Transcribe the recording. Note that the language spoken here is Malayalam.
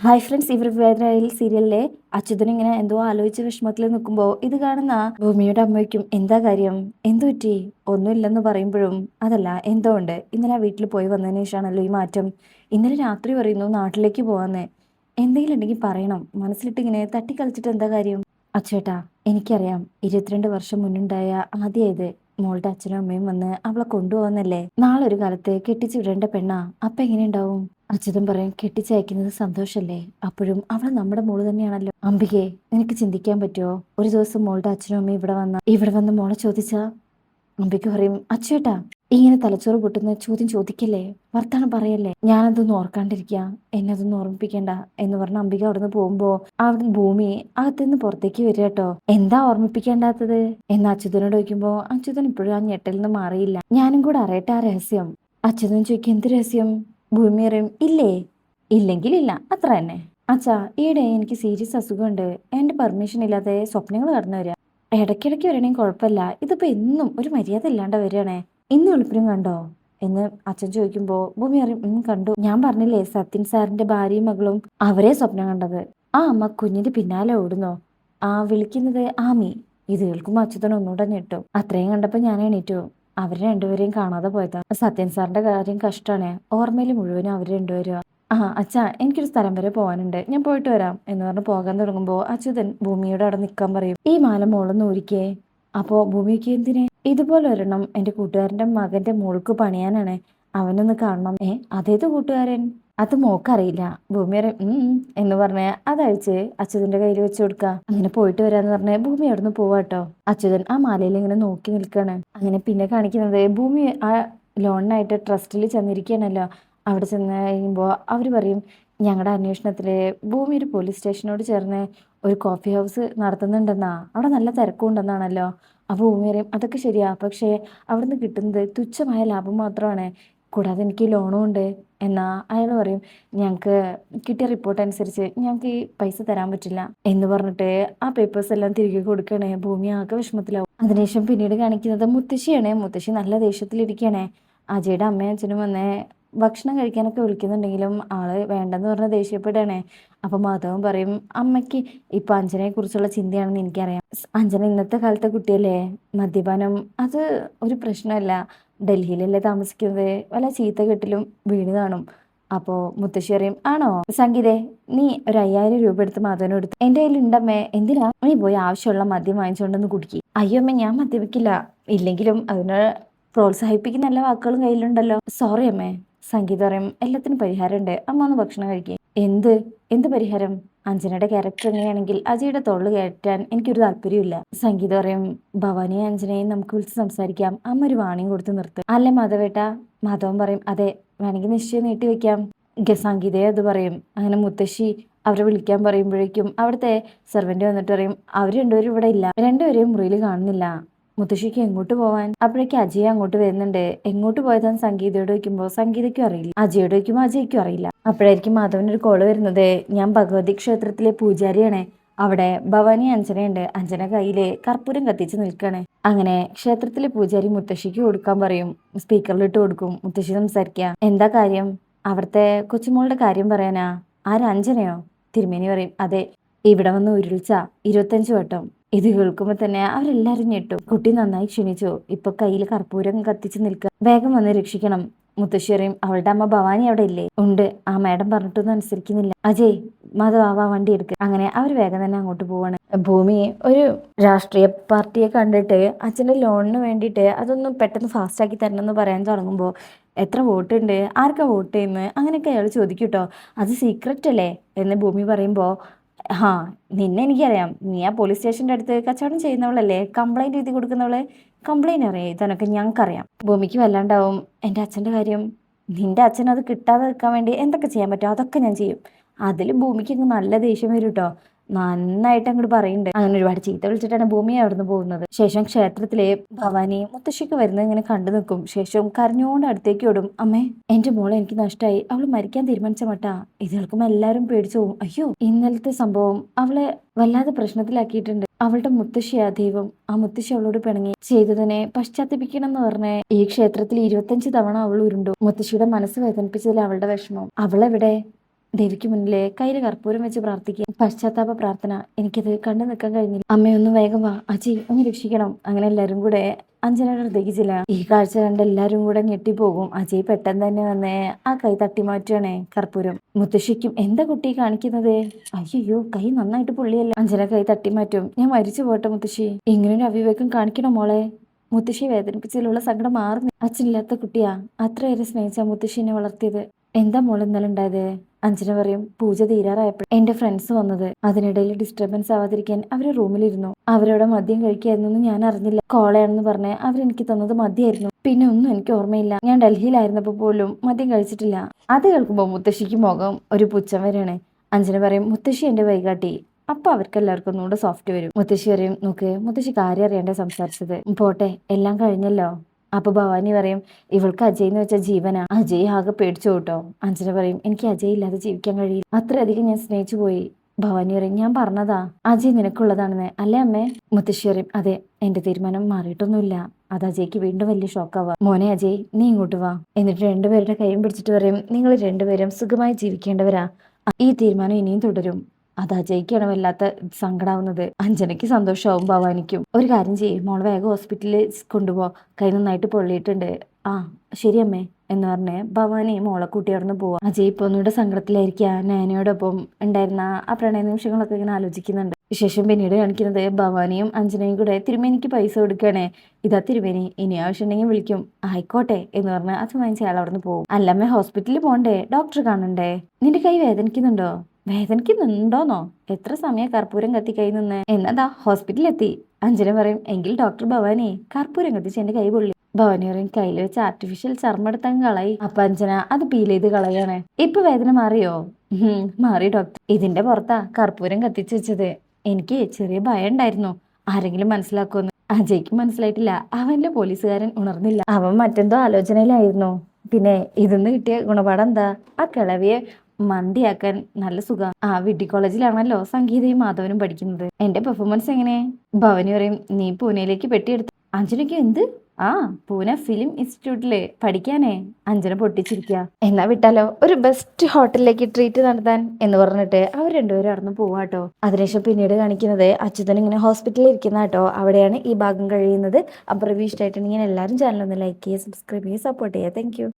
ഹായ് ഫ്രണ്ട്സ്, ഇവർ വേദനയിൽ സീരിയലിലെ അച്യുതൻ ഇങ്ങനെ എന്തോ ആലോചിച്ച വിഷമത്തിൽ നിൽക്കുമ്പോൾ ഇത് കാണുന്ന ഭൂമിയുടെ അമ്മയ്ക്കും എന്താ കാര്യം, എന്തു പറ്റി, ഒന്നുമില്ലെന്ന് പറയുമ്പോഴും അതല്ല എന്തോ ഉണ്ട്. ഇന്നലെ ആ വീട്ടിൽ പോയി വന്നതിന് ശേഷമാണല്ലോ ഈ മാറ്റം. ഇന്നലെ രാത്രി പറയുന്നു നാട്ടിലേക്ക് പോവാന്ന്. എന്തെങ്കിലും ഉണ്ടെങ്കിൽ പറയണം, മനസ്സിലിട്ട് ഇങ്ങനെ തട്ടിക്കളിച്ചിട്ട് എന്താ കാര്യം. അച്ചേട്ടാ, എനിക്കറിയാം 22 വർഷം മുന്നുണ്ടായ ആദ്യമായത് മോളുടെ അച്ഛനും അമ്മയും വന്ന് അവളെ കൊണ്ടുപോകുന്നല്ലേ. നാളെ ഒരു കാലത്ത് കെട്ടിച്ചു വിടേണ്ട പെണ്ണാ. അപ്പൊ എങ്ങനെയുണ്ടാവും? അച്യുതൻ പറയും, കെട്ടിച്ചയക്കുന്നത് സന്തോഷല്ലേ, അപ്പോഴും അവൾ നമ്മുടെ മോള് തന്നെയാണല്ലോ. അംബികെ, നിനക്ക് ചിന്തിക്കാൻ പറ്റുമോ? ഒരു ദിവസം മോളുടെ അച്ഛനും അമ്മയും ഇവിടെ വന്ന് മോളെ ചോദിച്ചാ? അംബിക പറയും, അച്ചേട്ടാ ഇങ്ങനെ തലച്ചോറ് പൊട്ടുന്ന ചോദ്യം ചോദിക്കല്ലേ, വർത്താനം പറയല്ലേ. ഞാനതൊന്നും ഓർക്കാണ്ടിരിക്കുക, എന്നെ അതൊന്നും ഓർമ്മിപ്പിക്കണ്ട എന്ന് പറഞ്ഞ അംബിക അവിടുന്ന് പോകുമ്പോ അവിടെ ഭൂമി അകത്തുനിന്ന് പുറത്തേക്ക് വരിക കേട്ടോ. എന്താ ഓർമ്മിപ്പിക്കേണ്ടാത്തത് എന്ന് അച്യുതനോട് ചോദിക്കുമ്പോ അച്യുതൻ ഇപ്പോഴും ആ ഞെട്ടലിൽ നിന്ന് മാറിയില്ല. ഞാനും കൂടെ അറിയട്ടെ ആ രഹസ്യം. അച്യുതൻ ചോദിക്കും, എന്ത് രഹസ്യം? ഭൂമി അറിയും, ഇല്ലേ? ഇല്ലെങ്കിൽ ഇല്ല, അത്ര തന്നെ. അച്ഛാ, ഈയിടെ എനിക്ക് സീരിയസ് അസുഖമുണ്ട്. എന്റെ പെർമിഷൻ ഇല്ലാതെ സ്വപ്നങ്ങൾ കടന്നു വരിക. ഇടയ്ക്കിടയ്ക്ക് വരണമെങ്കിൽ കുഴപ്പമില്ല, ഇതിപ്പോ എന്നും ഒരു മര്യാദ ഇല്ലാണ്ട് വരികയാണേ. ഇന്ന് വെളുപ്പിനും കണ്ടോ എന്ന് അച്ഛൻ ചോദിക്കുമ്പോ ഭൂമി അറിയും, കണ്ടു. ഞാൻ പറഞ്ഞില്ലേ സത്യൻ സാറിന്റെ ഭാര്യയും മകളും അവരെ സ്വപ്നം കണ്ടത്. ആ അമ്മ കുഞ്ഞിന്റെ പിന്നാലെ ഓടുന്നോ, ആ വിളിക്കുന്നത് ആമി. ഇത് കേൾക്കുമ്പോ അച്യുതൻ ഒന്നുകൂടെ ഞെട്ടും. അത്രയും കണ്ടപ്പോ ഞാൻ എണീറ്റു. അവർ രണ്ടുപേരെയും കാണാതെ പോയതാ. സത്യൻ സാറിന്റെ കാര്യം കഷ്ടാണ്, ഓർമ്മയിൽ മുഴുവനും അവർ രണ്ടുപേരും. ആ അച്ഛാ, എനിക്കൊരു സ്ഥലം വരെ പോകാനുണ്ട്, ഞാൻ പോയിട്ട് വരാം എന്ന് പറഞ്ഞ് പോകാൻ തുടങ്ങുമ്പോ അച്യുതൻ ഭൂമിയോട് അവിടെ നിൽക്കാൻ പറയും. ഈ മാല മോളൊന്ന് ഊരിക്കേ. അപ്പോ ഭൂമിക്ക്, എന്തിനെ? ഇതുപോലെ ഒരെണ്ണം എന്റെ കൂട്ടുകാരന്റെ മകന്റെ മോൾക്ക് പണിയാനാണ്, അവനൊന്ന് കാണണം. അതേത് കൂട്ടുകാരൻ? അത് മോക്കറിയില്ല. ഭൂമി എന്ന് പറഞ്ഞ് അതഴിച്ച് അച്യുതന്റെ കയ്യിൽ വെച്ച് കൊടുക്കുക. അങ്ങനെ പോയിട്ട് വരാന്ന് പറഞ്ഞ് ഭൂമി അവിടുന്ന് പോവാട്ടോ. അച്യുതൻ ആ മാലയിൽ ഇങ്ങനെ നോക്കി നിൽക്കാണ്. അങ്ങനെ പിന്നെ കാണിക്കുന്നത് ഭൂമി ആ ലോണിനായിട്ട് ട്രസ്റ്റിൽ ചെന്നിരിക്കുകയാണല്ലോ. അവിടെ ചെന്ന് കഴിയുമ്പോൾ അവർ പറയും, ഞങ്ങളുടെ അന്വേഷണത്തില് ഭൂമി ഒരു പോലീസ് സ്റ്റേഷനോട് ചേർന്ന് ഒരു കോഫി ഹൗസ് നടത്തുന്നുണ്ടെന്നാ, അവിടെ നല്ല തിരക്കുണ്ടെന്നാണല്ലോ. അപ്പോൾ ഭൂമി പറയും, അതൊക്കെ ശരിയാ, പക്ഷേ അവിടുന്ന് കിട്ടുന്നത് തുച്ഛമായ ലാഭം മാത്രമാണ്, കൂടാതെ എനിക്ക് ലോണും ഉണ്ട്. എന്നാ അയാൾ പറയും, ഞങ്ങൾക്ക് കിട്ടിയ റിപ്പോർട്ട് അനുസരിച്ച് ഞങ്ങൾക്ക് ഈ പൈസ തരാൻ പറ്റില്ല എന്ന് പറഞ്ഞിട്ട് ആ പേപ്പേഴ്സ് എല്ലാം തിരികെ കൊടുക്കണേ. ഭൂമി ആകെ വിഷമത്തിലാവും. അതിനുശേഷം പിന്നീട് കാണിക്കുന്നത് മുത്തശ്ശിയാണേ. മുത്തശ്ശി നല്ല ദേഷ്യത്തിലിരിക്കണേ. അജയുടെ അമ്മയും അച്ഛനും വന്നേ ഭക്ഷണം കഴിക്കാനൊക്കെ വിളിക്കുന്നുണ്ടെങ്കിലും ആള് വേണ്ടെന്ന് പറഞ്ഞ് ദേഷ്യപ്പെടാണേ. അപ്പൊ മാധവൻ പറയും, അമ്മയ്ക്ക് ഇപ്പൊ അഞ്ജനയെ കുറിച്ചുള്ള ചിന്തയാണെന്ന് എനിക്കറിയാം. അഞ്ജന ഇന്നത്തെ കാലത്തെ കുട്ടിയല്ലേ, മദ്യപാനം അത് ഒരു പ്രശ്നമല്ല. ഡൽഹിയിലല്ലേ താമസിക്കുന്നത്, വല്ല ചീത്തകെട്ടിലും വീണ് കാണും. അപ്പോ മുത്തശ്ശി പറയും, ആണോ സംഗീതേ, നീ ഒരു 5000 രൂപ എടുത്ത് മാധവനും എടുത്തു. എന്റെ കയ്യിൽ ഉണ്ടമ്മേ. എന്തിനാ? നീ പോയി ആവശ്യമുള്ള മദ്യം വാങ്ങിച്ചുകൊണ്ടൊന്ന് കുടിക്കും. അയ്യോ അമ്മ, ഞാൻ മദ്യപിക്കില്ല. ഇല്ലെങ്കിലും അതിന് പ്രോത്സാഹിപ്പിക്കുന്ന നല്ല വാക്കുകളും കയ്യിലുണ്ടല്ലോ. സോറി അമ്മേ. സംഗീത പറയും, എല്ലാത്തിനും പരിഹാരമുണ്ട്, അമ്മ ഒന്ന് ഭക്ഷണം കഴിക്കുക. എന്ത് എന്ത് പരിഹാരം? അഞ്ജനയുടെ ക്യാരക്ടർ എങ്ങനെയാണെങ്കിൽ അജയുടെ തൊള്ളു കയറ്റാൻ എനിക്കൊരു താല്പര്യമില്ല. സംഗീത പറയും, ഭവാനിയും അഞ്ജനയും നമുക്ക് വിളിച്ച് സംസാരിക്കാം, അമ്മ ഒരു വാണിയും കൊടുത്ത് നിർത്ത്. അല്ലേ മാധവേട്ട? മാധവൻ പറയും, അതെ, വേണമെങ്കിൽ നിശ്ചയം നീട്ടി വെക്കാം. സംഗീതയെ അത് പറയും. അങ്ങനെ മുത്തശ്ശി അവരെ വിളിക്കാൻ പറയുമ്പോഴേക്കും അവിടുത്തെ സെർവന്റ് വന്നിട്ട് പറയും, അവർ രണ്ടുപേരും ഇവിടെ ഇല്ല, രണ്ടുപേരെയും മുറിയിൽ കാണുന്നില്ല. മുത്തശ്ശിക്ക് എങ്ങോട്ട് പോവാൻ? അപ്പോഴേക്കും അജയ് അങ്ങോട്ട് വരുന്നുണ്ട്. എങ്ങോട്ട് പോയതാന്ന് സംഗീതയോട് ചോദിക്കുമ്പോൾ സംഗീതയ്ക്കും അറിയില്ല, അജയോട് ചോദിക്കുമ്പോൾ അജയ്ക്കും അറിയില്ല. അപ്പോഴായിരിക്കും മാധവനൊരു കോള് വരുന്നത്. ഞാൻ ഭഗവതി ക്ഷേത്രത്തിലെ പൂജാരിയാണ്, അവിടെ ഭവാനി അഞ്ജനയുണ്ട്, അഞ്ജന കയ്യില് കർപ്പൂരം കത്തിച്ച് നിൽക്കാണ്. അങ്ങനെ ക്ഷേത്രത്തിലെ പൂജാരി മുത്തശ്ശിക്ക് കൊടുക്കാൻ പറയും. സ്പീക്കറിലിട്ട് കൊടുക്കും. മുത്തശ്ശി സംസാരിക്കുക. എന്താ കാര്യം? അവിടുത്തെ കൊച്ചുമോളുടെ കാര്യം പറയാനാ. ആരാ, അഞ്ജനയോ? തിരുമേനി പറയും, അതെ, ഇവിടെ വന്ന് ഉരുൾച്ച 25 വട്ടം. ഇത് കേൾക്കുമ്പോ തന്നെ അവരെല്ലാരും ഞെട്ടും. കുട്ടി നന്നായി ക്ഷണിച്ചു, ഇപ്പൊ കയ്യിൽ കർപ്പൂരം കത്തിച്ച് നിൽക്കുക, വേഗം വന്ന് രക്ഷിക്കണം. മുത്തശ്ശി പറയും, അവളുടെ അമ്മ ഭവാനി അവിടെ ഇല്ലേ? ഉണ്ട്, ആ മാഡം പറഞ്ഞിട്ടൊന്നും അനുസരിക്കുന്നില്ല. അജയ്, മാധവ് വണ്ടി എടുക്കുക. അങ്ങനെ അവർ വേഗം തന്നെ അങ്ങോട്ട് പോവാണ്. ഭൂമി ഒരു രാഷ്ട്രീയ പാർട്ടിയെ കണ്ടിട്ട് അച്ഛൻ്റെ ലോണിന് വേണ്ടിയിട്ട് അതൊന്നും പെട്ടെന്ന് ഫാസ്റ്റ് ആക്കി തരണം എന്ന് പറയാൻ തുടങ്ങുമ്പോൾ, എത്ര വോട്ട് ഉണ്ട്, ആർക്കാ വോട്ട് ചെയ്യുന്നത്, അങ്ങനെയൊക്കെ അയാൾ ചോദിക്കും കേട്ടോ. അത് സീക്രറ്റ് അല്ലേ എന്ന് ഭൂമി പറയുമ്പോൾ, ഹാ, നിന്നെ എനിക്കറിയാം, നീ ആ പോലീസ് സ്റ്റേഷൻ്റെ അടുത്ത് കച്ചവടം ചെയ്യുന്നവളല്ലേ, കംപ്ലൈൻറ്റ് എഴുതി കൊടുക്കുന്നവള്. കംപ്ലൈൻറ്റ് അറിയാം, ഇതൊക്കെ ഞങ്ങൾക്കറിയാം. ഭൂമിക്ക് വല്ലാണ്ടാവും. എൻ്റെ അച്ഛൻ്റെ കാര്യം? നിന്റെ അച്ഛൻ അത് കിട്ടാതെ നിൽക്കാൻ വേണ്ടി എന്തൊക്കെ ചെയ്യാൻ പറ്റുമോ അതൊക്കെ ഞാൻ ചെയ്യും. അതിൽ ഭൂമിക്ക് അങ്ങ് നല്ല ദേഷ്യം വരും കേട്ടോ. നന്നായിട്ട് അങ്ങോട്ട് പറയുന്നുണ്ട്. അങ്ങനെ ഒരുപാട് ചീത്ത വിളിച്ചിട്ടാണ് ഭൂമി അവിടുന്ന് പോകുന്നത്. ശേഷം ക്ഷേത്രത്തിലെ ഭവാനി മുത്തശ്ശിക്ക് വരുന്നത് ഇങ്ങനെ കണ്ടു നിൽക്കും. ശേഷം കരഞ്ഞോണ്ട് അടുത്തേക്ക് ഓടും. അമ്മേ, എന്റെ മോളെ എനിക്ക് നഷ്ടമായി, അവള് മരിക്കാൻ തീരുമാനിച്ച മട്ടാ. ഇത് കേൾക്കുമ്പോൾ എല്ലാവരും പേടിച്ചു പോകും. അയ്യോ, ഇന്നലത്തെ സംഭവം അവളെ വല്ലാതെ പ്രശ്നത്തിലാക്കിയിട്ടുണ്ട്. അവളുടെ മുത്തശ്ശിയാ ദൈവം, ആ മുത്തശ്ശി അവളോട് പിണങ്ങി ചെയ്തതിനെ പശ്ചാത്തപിക്കണം എന്ന് പറഞ്ഞ് ഈ ക്ഷേത്രത്തിൽ 25 തവണ അവൾ ഉരുണ്ടു. മുത്തശ്ശിയുടെ മനസ്സ് വേദനിപ്പിച്ചതിൽ അവളുടെ വിഷമം. അവളെവിടെ? ദേവിക്ക് മുന്നിലെ കയ്യിൽ കർപ്പൂരം വെച്ച് പ്രാർത്ഥിക്കുക. പശ്ചാത്താപ പ്രാർത്ഥന. എനിക്കത് കണ്ടു നിൽക്കാൻ കഴിഞ്ഞില്ല. അമ്മയൊന്നും വേഗം വാ, അജി ഒന്ന് രക്ഷിക്കണം. അങ്ങനെ എല്ലാരും കൂടെ അഞ്ജനയുടെ അടുത്തേക്ക് ചെല്ലാം. ഈ കാഴ്ച കണ്ട് എല്ലാരും കൂടെ ഞെട്ടിപ്പോകും. അജയ് പെട്ടെന്ന് തന്നെ വന്ന് ആ കൈ തട്ടി മാറ്റുകയാണേ കർപ്പൂരം. മുത്തശ്ശിക്കും എന്താ കുട്ടി കാണിക്കുന്നത്? അയ്യോ, കൈ നന്നായിട്ട് പൊള്ളിയല്ല. അഞ്ജന കൈ തട്ടി മാറ്റും. ഞാൻ മരിച്ചു പോട്ടെ മുത്തശ്ശി. ഇങ്ങനൊരു അവിവേകം കാണിക്കണം മോളെ. മുത്തശ്ശി വേദനിപ്പിച്ചതിലുള്ള സങ്കടം മാറുന്നു. അച്ഛനില്ലാത്ത കുട്ടിയാ അത്രയേറെ സ്നേഹിച്ച മുത്തശ്ശിനെ വളർത്തിയത്. എന്താ മോൾ ഇന്നലെ ഉണ്ടായത്? അഞ്ജന പറയും. പൂജ തീരാറായപ്പോൾ എന്റെ ഫ്രണ്ട്സ് വന്നത്. അതിനിടയിൽ ഡിസ്റ്റർബൻസ് ആവാതിരിക്കാൻ അവര് റൂമിലിരുന്നു. അവരോട് മദ്യം കഴിക്കായിരുന്നു ഞാൻ അറിഞ്ഞില്ല. കോളയാണെന്ന് പറഞ്ഞ് അവരെനിക്ക് തന്നത് മദ്യമായിരുന്നു. പിന്നെ ഒന്നും എനിക്ക് ഓർമ്മയില്ല. ഞാൻ ഡൽഹിയിലായിരുന്നപ്പോ പോലും മദ്യം കഴിച്ചിട്ടില്ല. അത് കേൾക്കുമ്പോ മുത്തശ്ശിക്ക് മുഖം ഒരു പുച്ഛം വരെയാണ്. അഞ്ജന പറയും, മുത്തശ്ശി എന്റെ വൈകാട്ടി. അപ്പൊ അവർക്ക് എല്ലാവർക്കും ഒന്നുകൂടെ സോഫ്റ്റ് വരും. മുത്തശ്ശി പറയും, നോക്ക് മുത്തശ്ശി കാര്യം അറിയാണ്ടേ സംസാരിച്ചത്. പോട്ടെ, എല്ലാം കഴിഞ്ഞല്ലോ. അപ്പൊ ഭവാനി പറയും, ഇവൾക്ക് അജയ് എന്ന് വെച്ച ജീവനാ. അജയ് ആകെ പേടിച്ചു കേട്ടോ. അഞ്ജന പറയും, എനിക്ക് അജയ് ഇല്ലാതെ ജീവിക്കാൻ കഴിയില്ല. അത്രയധികം ഞാൻ സ്നേഹിച്ചു പോയി. ഭവാനി പറയും, ഞാൻ പറഞ്ഞതാ അജയ് നിനക്കുള്ളതാണെന്ന്, അല്ലേ അമ്മേ? മുത്തശ്ശി പറയും, അതെ, എന്റെ തീരുമാനം മാറിയിട്ടൊന്നുമില്ല. അത് അജയ്ക്ക് വീണ്ടും വലിയ ഷോക്കാവാ. മോനെ അജയ്, നീ ഇങ്ങോട്ട് വാ. എന്നിട്ട് രണ്ടുപേരുടെ കൈയും പിടിച്ചിട്ട് പറയും, നിങ്ങൾ രണ്ടുപേരും സുഖമായി ജീവിക്കേണ്ടവരാ. ഈ തീരുമാനം ഇനിയും തുടരും. അത് അജയ്ക്കാണ് വല്ലാത്ത സങ്കടാവുന്നത്. അഞ്ജനയ്ക്ക് സന്തോഷമാവും, ഭവാനിക്കും. ഒരു കാര്യം ചെയ്യും, മോളെ വേഗം ഹോസ്പിറ്റലിൽ കൊണ്ടുപോ. കൈ നന്നായിട്ട് പൊള്ളിയിട്ടുണ്ട്. ആ ശരി അമ്മേ എന്ന് പറഞ്ഞ് ഭവാനി മോളെ കൂട്ടി അവിടെ നിന്ന് പോവാം. അജയ് ഇപ്പൊ ഒന്നുകൂടെ സങ്കടത്തിലായിരിക്കുക. നാനയോടൊപ്പം ഉണ്ടായിരുന്ന ആ പ്രണയ നിമിഷങ്ങളൊക്കെ ഇങ്ങനെ ആലോചിക്കുന്നുണ്ട്. വിശേഷം പിന്നീട് കാണിക്കുന്നത് ഭവാനിയും അഞ്ജനയും കൂടെ തിരുമേനിക്ക് പൈസ കൊടുക്കുകയാണേ. ഇതാ തിരുമേനി, ഇനി ആവശ്യമുണ്ടെങ്കിൽ വിളിക്കും. ആയിക്കോട്ടെ എന്ന് പറഞ്ഞ് അത് വാങ്ങിച്ച് അയാൾ അവിടെ നിന്ന് പോകും. അല്ലമ്മേ, ഹോസ്പിറ്റലിൽ പോകണ്ടേ? ഡോക്ടർ കാണണ്ടേ? നിന്റെ കൈ വേദനിക്കുന്നുണ്ടോ? വേദനിക്കുന്നുണ്ടോന്നോ? എത്ര സമയം കർപ്പൂരം കത്തി കൈ നിന്ന്? എന്നതാ ഹോസ്പിറ്റലിൽ എത്തി. അഞ്ജന പറയും, എങ്കിൽ ഡോക്ടർ ഭവാനി കർപ്പൂരം കത്തിച്ച് എന്റെ കൈ പൊള്ളി. ഭവാനി പറയും, കയ്യിൽ വെച്ച് ആർട്ടിഫിഷ്യൽ ചർമ്മം എടുത്തങ്ങ് കളയി. അപ്പൊ അഞ്ജന അത് പീൽ ചെയ്ത് കളയാണ്. ഇപ്പൊ വേദന മാറിയോ? മാറി ഡോക്ടർ. ഇതിന്റെ പുറത്താ കർപ്പൂരം കത്തിച്ചു വെച്ചത്. എനിക്ക് ചെറിയ ഭയം ഉണ്ടായിരുന്നു, ആരെങ്കിലും മനസ്സിലാക്കുമെന്ന്. അജയ്ക്ക് മനസ്സിലായിട്ടില്ല. അവന്റെ പോലീസുകാരൻ ഉണർന്നില്ല. അവൻ മറ്റെന്തോ ആലോചനയിലായിരുന്നു. പിന്നെ ഇതിന്ന് കിട്ടിയ ഗുണപാഠം എന്താ? ആ കിളവിയെ മന്തിയാക്കാൻ നല്ല സുഖം. ആ വിഡി കോളേജിലാണല്ലോ സംഗീതയും മാധവനും പഠിക്കുന്നത്. എന്റെ പെർഫോമൻസ് എങ്ങനെ? ഭവനി പറയും, നീ പൂനെയിലേക്ക് പെട്ടിയെടുത്തു. അഞ്ജനയ്ക്ക് എന്ത്? ആ പൂനെ ഫിലിം ഇൻസ്റ്റിറ്റ്യൂട്ടില് പഠിക്കാനേ. അഞ്ജന പൊട്ടിച്ചിരിക്കുക. എന്നാ വിട്ടാലോ, ഒരു ബെസ്റ്റ് ഹോട്ടലിലേക്ക് ട്രീറ്റ് നടത്താൻ എന്ന് പറഞ്ഞിട്ട് അവർ രണ്ടുപേരും അടന്നു പോവാട്ടോ. അതിനുശേഷം പിന്നീട് കാണിക്കുന്നത് അച്യുതൻ ഇങ്ങനെ ഹോസ്പിറ്റലിൽ ഇരിക്കുന്ന കേട്ടോ. അവിടെയാണ് ഈ ഭാഗം കഴിയുന്നത്. അപ്പോൾ റിവ്യൂ ഇഷ്ടമായിട്ടുണ്ടെങ്കിൽ എല്ലാവരും ചാനൽ ഒന്ന് ലൈക്ക് ചെയ്യുക, സബ്സ്ക്രൈബ് ചെയ്യുക, സപ്പോർട്ട് ചെയ്യുക. താങ്ക്